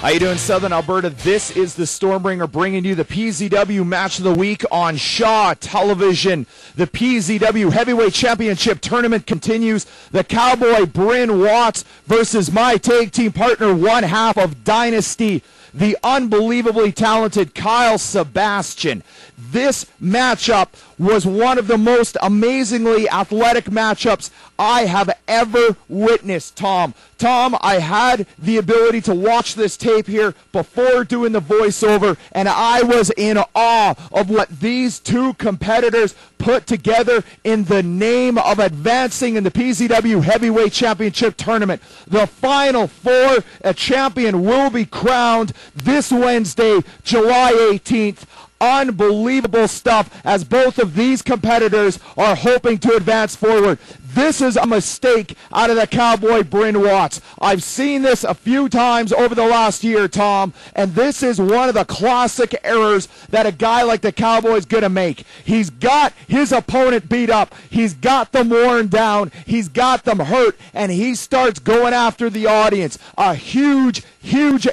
How you doing, Southern Alberta? This is the Stormbringer bringing you the PZW Match of the Week on Shaw Television. The PZW Heavyweight Championship Tournament continues. The Cowboy Bryn Watts versus my tag team partner, one half of Dynasty, the unbelievably talented Kyle Sebastian. This matchup was one of the most amazingly athletic matchups I have ever witnessed, Tom. Tom, I had the ability to watch this tape here before doing the voiceover, and I was in awe of what these two competitors put together in the name of advancing in the PZW Heavyweight Championship Tournament. The Final Four, a champion will be crowned this Wednesday, July 18th. Unbelievable stuff as both of these competitors are hoping to advance forward. This is a mistake out of the Cowboy Bryn Watts. I've seen this a few times over the last year, Tom, and this is one of the classic errors that a guy like the Cowboy is going to make. He's got his opponent beat up. He's got them worn down. He's got them hurt, and he starts going after the audience. A huge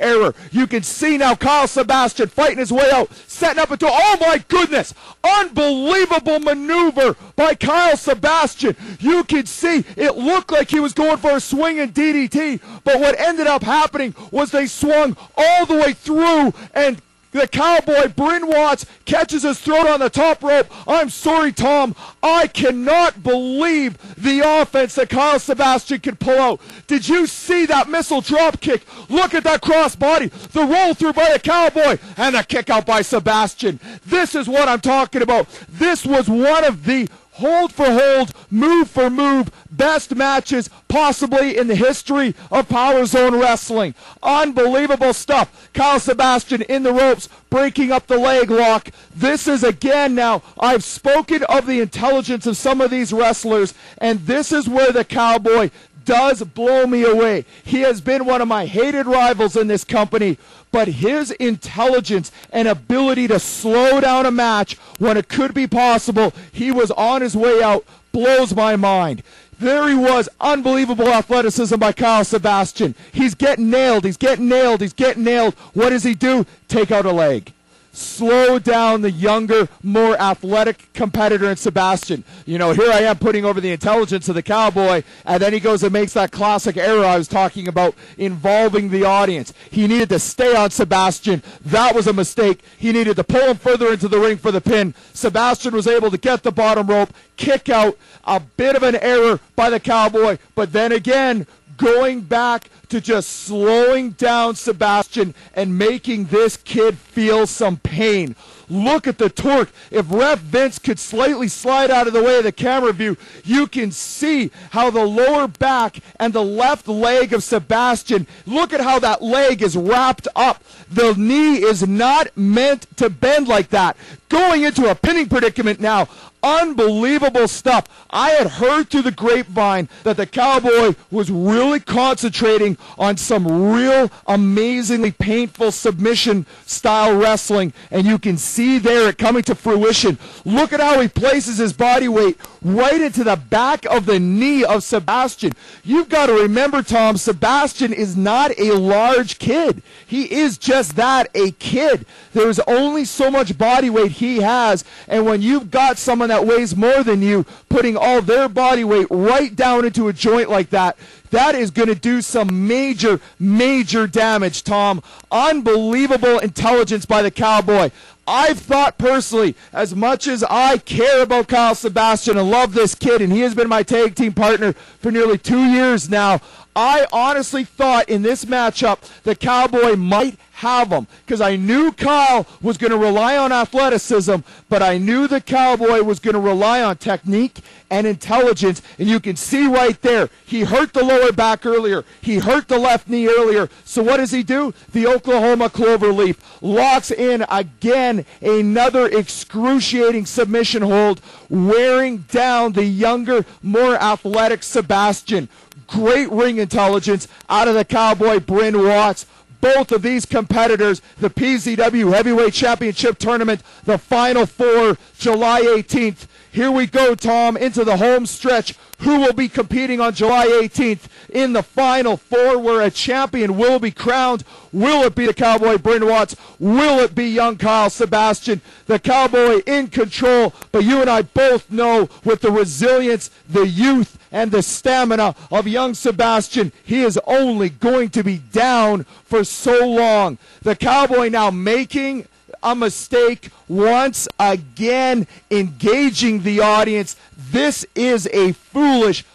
error. You can see now Kyle Sebastian fighting his way out, setting up into, oh my goodness, unbelievable maneuver by Kyle Sebastian. You can see it looked like he was going for a swinging DDT, but what ended up happening was they swung all the way through, and the Cowboy Bryn Watts catches his throat on the top rope. I'm sorry, Tom. I cannot believe the offense that Kyle Sebastian can pull out. Did you see that missile drop kick? Look at that cross body. The roll through by the Cowboy and the kick out by Sebastian. This is what I'm talking about. This was one of the hold for hold, move for move, best matches possibly in the history of Power Zone Wrestling. Unbelievable stuff. Kyle Sebastian in the ropes, breaking up the leg lock. This is again now, I've spoken of the intelligence of some of these wrestlers, and this is where the Cowboy does blow me away. He has been one of my hated rivals in this company, but his intelligence and ability to slow down a match when it could be possible, he was on his way out, blows my mind. There he was, unbelievable athleticism by Kyle Sebastian. He's getting nailed, he's getting nailed, he's getting nailed. What does he do? Take out a leg. Slow down the younger, more athletic competitor in Sebastian. You know, here I am putting over the intelligence of the Cowboy, and then he goes and makes that classic error I was talking about involving the audience. He needed to stay on Sebastian. That was a mistake. He needed to pull him further into the ring for the pin. Sebastian was able to get the bottom rope, kick out. A bit of an error by the Cowboy, but then again, going back to just slowing down Sebastian and making this kid feel some pain. Look at the torque. If Ref Vince could slightly slide out of the way of the camera view, you can see how the lower back and the left leg of Sebastian, look at how that leg is wrapped up. The knee is not meant to bend like that. Going into a pinning predicament now. Unbelievable stuff. I had heard through the grapevine that the Cowboy was really concentrating on some real amazingly painful submission style wrestling, and you can see there it coming to fruition. Look at how he places his body weight right into the back of the knee of Sebastian. You've got to remember, Tom, Sebastian is not a large kid. He is just that, a kid. There's only so much body weight he has, and when you've got someone that weighs more than you, putting all their body weight right down into a joint like that, that is going to do some major damage, Tom. Unbelievable intelligence by the Cowboy. I've thought personally, as much as I care about Kyle Sebastian and love this kid, and he has been my tag team partner for nearly 2 years now, I honestly thought in this matchup the Cowboy might have him, because I knew Kyle was going to rely on athleticism, but I knew the Cowboy was going to rely on technique and intelligence, and you can see right there, he hurt the lower back earlier, he hurt the left knee earlier, so what does he do? The Oklahoma Cloverleaf locks in again, another excruciating submission hold, wearing down the younger, more athletic Sebastian. Great ring intelligence out of the Cowboy Bryn Watts. both of these competitors, the PZW Heavyweight Championship Tournament, the Final Four, July 18th. Here we go, Tom, into the home stretch. Who will be competing on July 18th in the Final Four, where a champion will be crowned? Will it be the Cowboy Bryn Watts? Will it be young Kyle Sebastian? The Cowboy in control, but you and I both know with the resilience, the youth, and the stamina of young Sebastian, he is only going to be down for so long. The Cowboy now making a mistake once again, engaging the audience. This is a foolish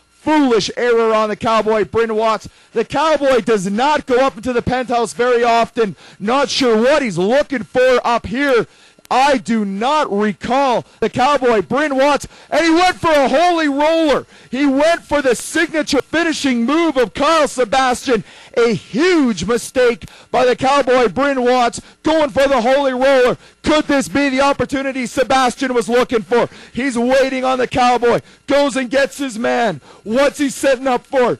error on the Cowboy Bryn Watts. The Cowboy does not go up into the penthouse very often. Not sure what he's looking for up here. I do not recall the Cowboy Bryn Watts, and he went for a holy roller. He went for the signature finishing move of Kyle Sebastian. A huge mistake by the Cowboy Bryn Watts, going for the holy roller. Could this be the opportunity Sebastian was looking for? He's waiting on the Cowboy. Goes and gets his man. What's he setting up for?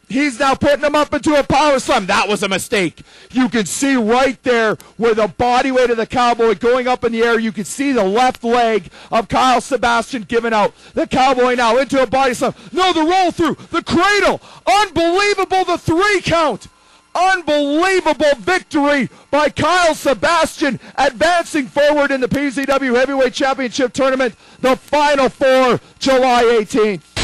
He's now putting him up into a power slam. That was a mistake. You can see right there where the body weight of the Cowboy going up in the air. You can see the left leg of Kyle Sebastian giving out. The Cowboy now into a body slam. No, the roll through. The cradle. Unbelievable. The 3 count. Unbelievable victory by Kyle Sebastian, advancing forward in the PZW Heavyweight Championship Tournament, the Final Four, July 18th.